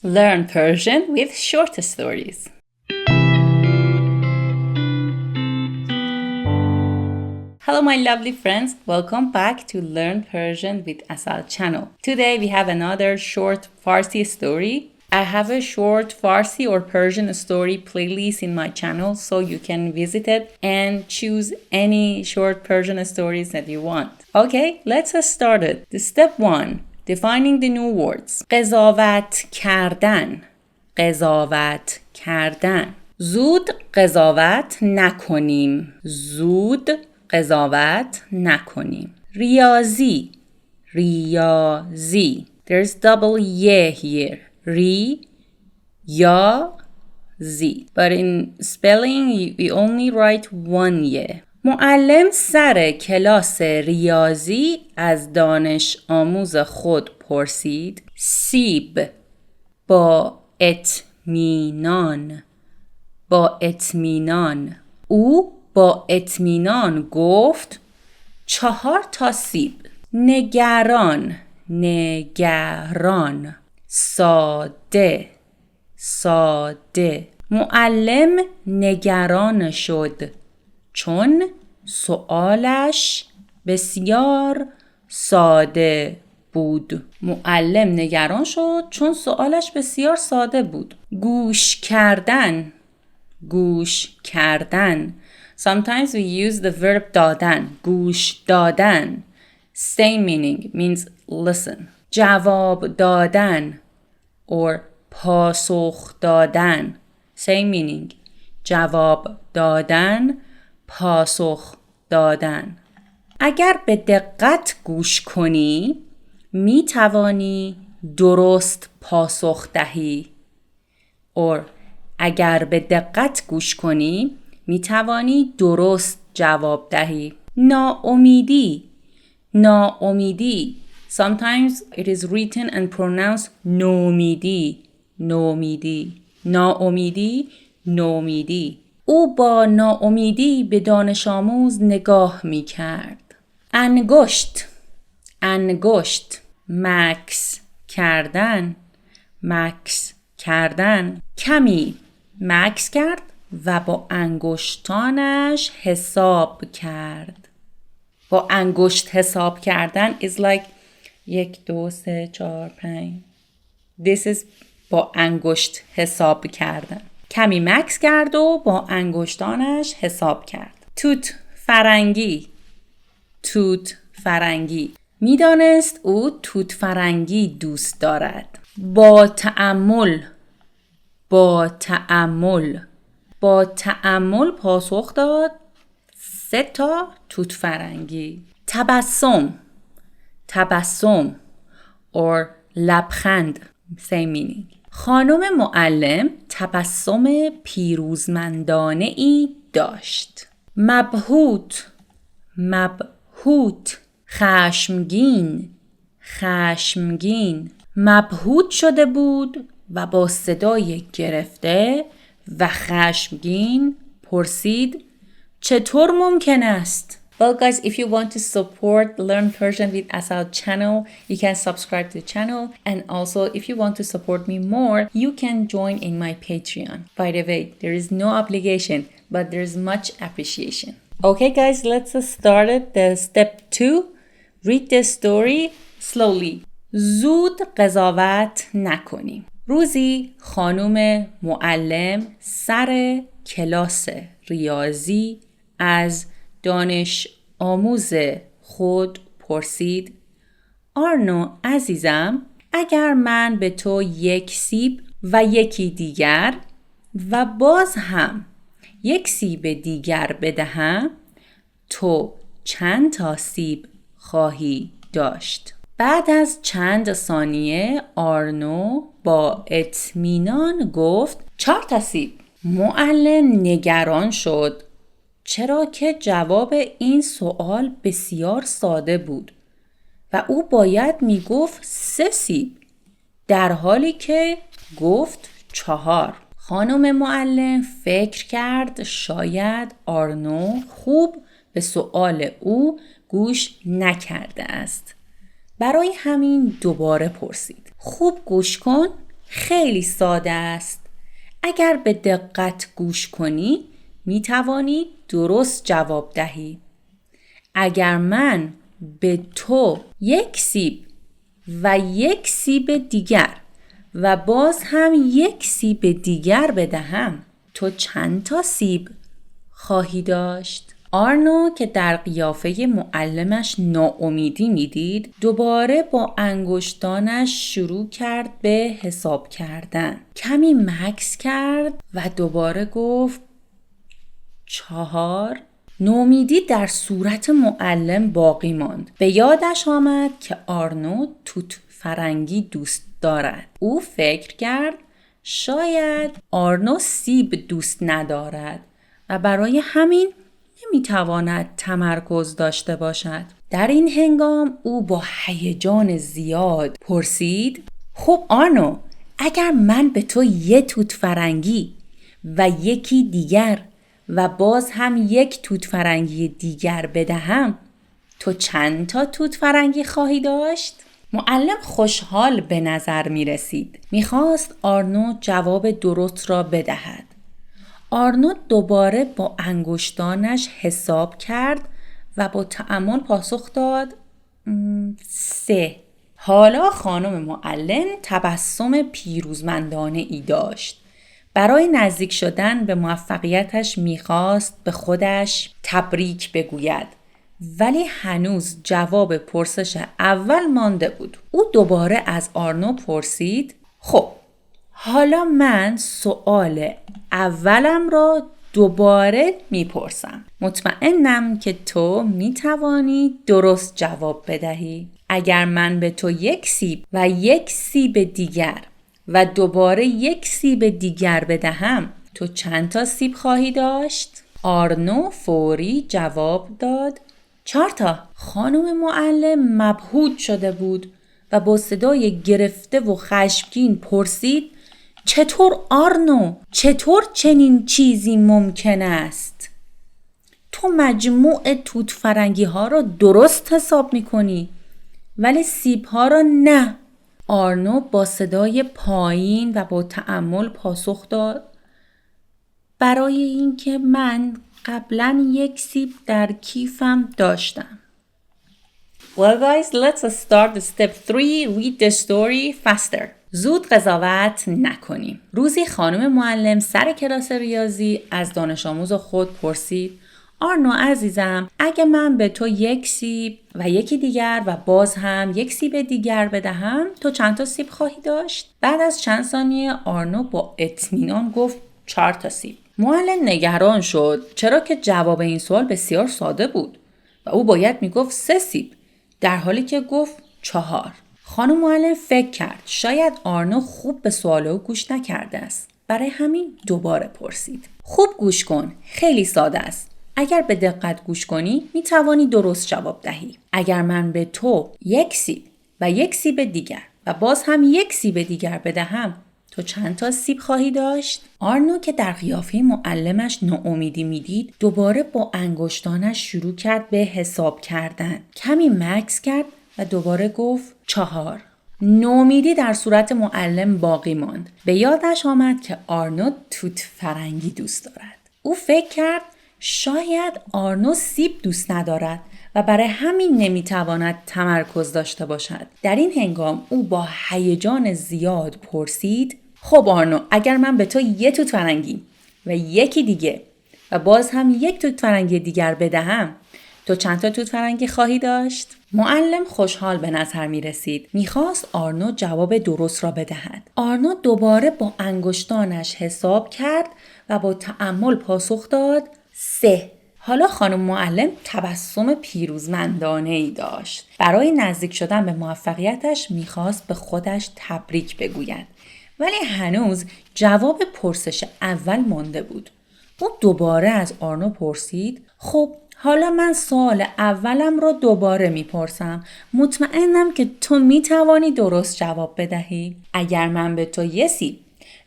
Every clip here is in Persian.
Learn Persian with short stories. Hello my lovely friends, welcome back to Learn Persian with Asal channel. Today we have another short Farsi story. I have a short Farsi or Persian story playlist in my channel, so you can visit it and choose any short Persian stories that you want. Okay, let's start it. Step 1. Defining the new words. قضاوت کردن. قضاوت کردن. زود قضاوت نکنیم. زود قضاوت نکنیم. ریاضی. ریاضی. There's double ی here. ری-یا-زی. But in spelling, we only write one ی. معلم سر کلاس ریاضی از دانش آموز خود پرسید سیب با اطمینان. با اطمینان. او با اطمینان گفت 4 تا سیب. نگران. نگران. ساده. ساده. معلم نگران شد چون سؤالش بسیار ساده بود. معلم نگران شد چون سؤالش بسیار ساده بود. گوش کردن. گوش کردن. Sometimes we use the verb دادن. گوش دادن. Same meaning, means listen. جواب دادن or پاسخ دادن. Same meaning. جواب دادن، پاسخ دادن. اگر به دقت گوش کنی می توانی درست پاسخ دهی. or اگر به دقت گوش کنی می توانی درست جواب دهی. ناامیدی. ناامیدی. Sometimes it is written and pronounced نومیدی. نومیدی. ناامیدی. نومیدی. او با ناامیدی به دانش آموز نگاه می کرد. انگشت. انگشت. مکث کردن. مکث کردن. کمی مکث کرد و با انگشتانش حساب کرد. با انگشت حساب کردن is like 1 2 3 4 5. This is با انگشت حساب کردن. کمی مکث کرد و با انگشتانش حساب کرد. توت فرنگی. توت فرنگی. میدانست او توت فرنگی دوست دارد. با تأمل. با تأمل. با تأمل پاسخ داد 3 تا توت فرنگی. تبسم. تبسم or لبخند. Same meaning. خانم معلم تبسم پیروزمندانه ای داشت. مبهوت. مبهوت. خشمگین. خشمگین. مبهوت شده بود و با صدای گرفته و خشمگین پرسید چطور ممکن است؟ Well guys, if you want to support Learn Persian with Asal channel, you can subscribe to the channel, and also if you want to support me more, you can join in my Patreon. By the way, there is no obligation, but there is much appreciation. Okay guys, let's start it. The step 2, read the story slowly. زود قضاوت نکنیم. روزی خانم معلم سر کلاس ریاضی از دانش آموز خود پرسید آرنو عزیزم، اگر من به تو 1 سیب و یکی دیگر و باز هم 1 سیب دیگر بدهم تو چند تا سیب خواهی داشت؟ بعد از چند ثانیه آرنو با اطمینان گفت 4 تا سیب. معلم نگران شد چرا که جواب این سوال بسیار ساده بود و او باید می گفت 3 سیب در حالی که گفت 4. خانم معلم فکر کرد شاید آرنو خوب به سوال او گوش نکرده است. برای همین دوباره پرسید. خوب گوش کن، خیلی ساده است. اگر به دقت گوش کنی می توانی درست جواب دهی. اگر من به تو 1 سیب و 1 سیب دیگر و باز هم 1 سیب دیگر بدهم، تو چند تا سیب خواهی داشت؟ آرنو که در قیافه معلمش ناامیدی میدید، دوباره با انگشتانش شروع کرد به حساب کردن. کمی مکث کرد و دوباره گفت 4. نومیدی در صورت معلم باقی ماند. به یادش آمد که آرنو توت فرنگی دوست دارد. او فکر کرد شاید آرنو سیب دوست ندارد و برای همین نمیتواند تمرکز داشته باشد. در این هنگام او با هیجان زیاد پرسید خب آرنو، اگر من به تو 1 توت فرنگی و یکی دیگر و باز هم 1 توت فرنگی دیگر بدهم، تو چند تا توت فرنگی خواهی داشت؟ معلم خوشحال به نظر می رسید. می خواست آرنو جواب درست را بدهد. آرنو دوباره با انگشتانش حساب کرد و با تأمل پاسخ داد 3. حالا خانم معلم تبسم پیروزمندانه ای داشت. برای نزدیک شدن به موفقیتش میخواست به خودش تبریک بگوید، ولی هنوز جواب پرسش اول مانده بود. او دوباره از آرنو پرسید خب حالا من سؤال اولم را دوباره میپرسم. مطمئنم که تو میتوانی درست جواب بدهی. اگر من به تو 1 سیب و 1 سیب دیگر و دوباره 1 سیب دیگر بدهم، تو چند تا سیب خواهی داشت؟ آرنو فوری جواب داد 4 تا. خانم معلم مبهوت شده بود و با صدای گرفته و خشمگین پرسید چطور آرنو؟ چطور چنین چیزی ممکن است؟ تو مجموع توت فرنگی ها را درست حساب می کنی ولی سیب ها را نه. آرنو با صدای پایین و با تأمل پاسخ داد برای اینکه من قبلا 1 سیب در کیفم داشتم. Well guys, let's start step 3. Read the story faster. زود قضاوت نکنیم. روزی خانم معلم سر کلاس ریاضی از دانش آموز خود پرسید آرنو عزیزم، اگه من به تو 1 سیب و یکی دیگر و باز هم 1 سیب دیگر بدهم، تو چند تا سیب خواهی داشت؟ بعد از چند ثانیه آرنو با اطمینان گفت 4 تا سیب. معلم نگران شد چرا که جواب این سوال بسیار ساده بود و او باید میگفت 3 سیب در حالی که گفت 4. خانم معلم فکر کرد شاید آرنو خوب به سوال او گوش نکرده است. برای همین دوباره پرسید. خوب گوش کن، خیلی ساده است. اگر به دقت گوش کنی می توانی درست جواب دهی. اگر من به تو 1 سیب و 1 سیب دیگر و باز هم 1 سیب دیگر بدهم، تو چند تا سیب خواهی داشت؟ آرنو که در قیافه معلمش ناامیدی میدید، دوباره با انگشتانش شروع کرد به حساب کردن. کمی مکث کرد و دوباره گفت 4. نومیدی در صورت معلم باقی ماند. به یادش آمد که آرنو توت فرنگی دوست دارد. او فکر کرد شاید آرنو سیب دوست ندارد و برای همین نمیتواند تمرکز داشته باشد. در این هنگام او با هیجان زیاد پرسید خب آرنو، اگر من به تو 1 توت فرنگی و یکی دیگه و باز هم 1 توت فرنگی دیگر بدهم، تو چند تا توت فرنگی خواهی داشت؟ معلم خوشحال به نظر می رسید. می خواست آرنو جواب درست را بدهد. آرنو دوباره با انگشتانش حساب کرد و با تأمل پاسخ داد 3. حالا خانم معلم تبسم پیروزمندانه ای داشت. برای نزدیک شدن به موفقیتش می خواست به خودش تبریک بگوید. ولی هنوز جواب پرسش اول مانده بود. او دوباره از آرنو پرسید خب حالا من سوال اولم رو دوباره میپرسم. مطمئنم که تو میتوانی درست جواب بدهی. اگر من به تو 1 سیب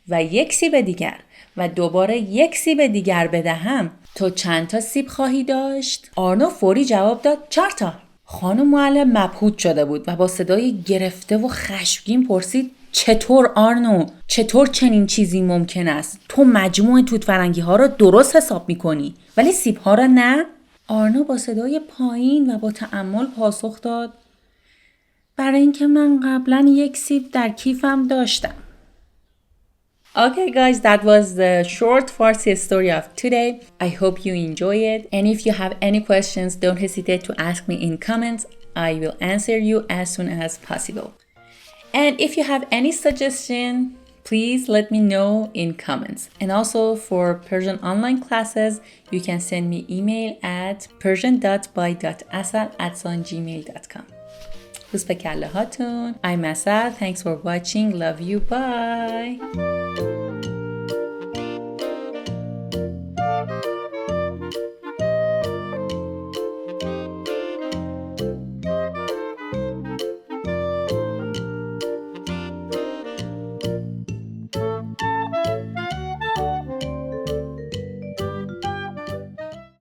و 1 سیب دیگر و دوباره 1 سیب دیگر بدهم، تو چند تا سیب خواهی داشت؟ آرنو فوری جواب داد 4 تا. خانم معلم مبهوت شده بود و با صدای گرفته و خشمگین پرسید چطور آرنو؟ چطور چنین چیزی ممکن است؟ تو مجموع توت فرنگی ها را درست حساب میکنی ولی سیب ها را نه؟ آرنو با صدای پایین و با تأمل پاسخ داد برای اینکه من قبلا یک سیب در کیفم داشتم. Okay guys, that was the short Farsi story of today. I hope you enjoy it. And if you have any questions, don't hesitate to ask me in comments. I will answer you as soon as possible. And if you have any suggestion, please let me know in comments. And also for Persian online classes, you can send me email at persian.by.asal@gmail.com. روز به کله هاتون. I'm Asal. Thanks for watching. Love you. Bye.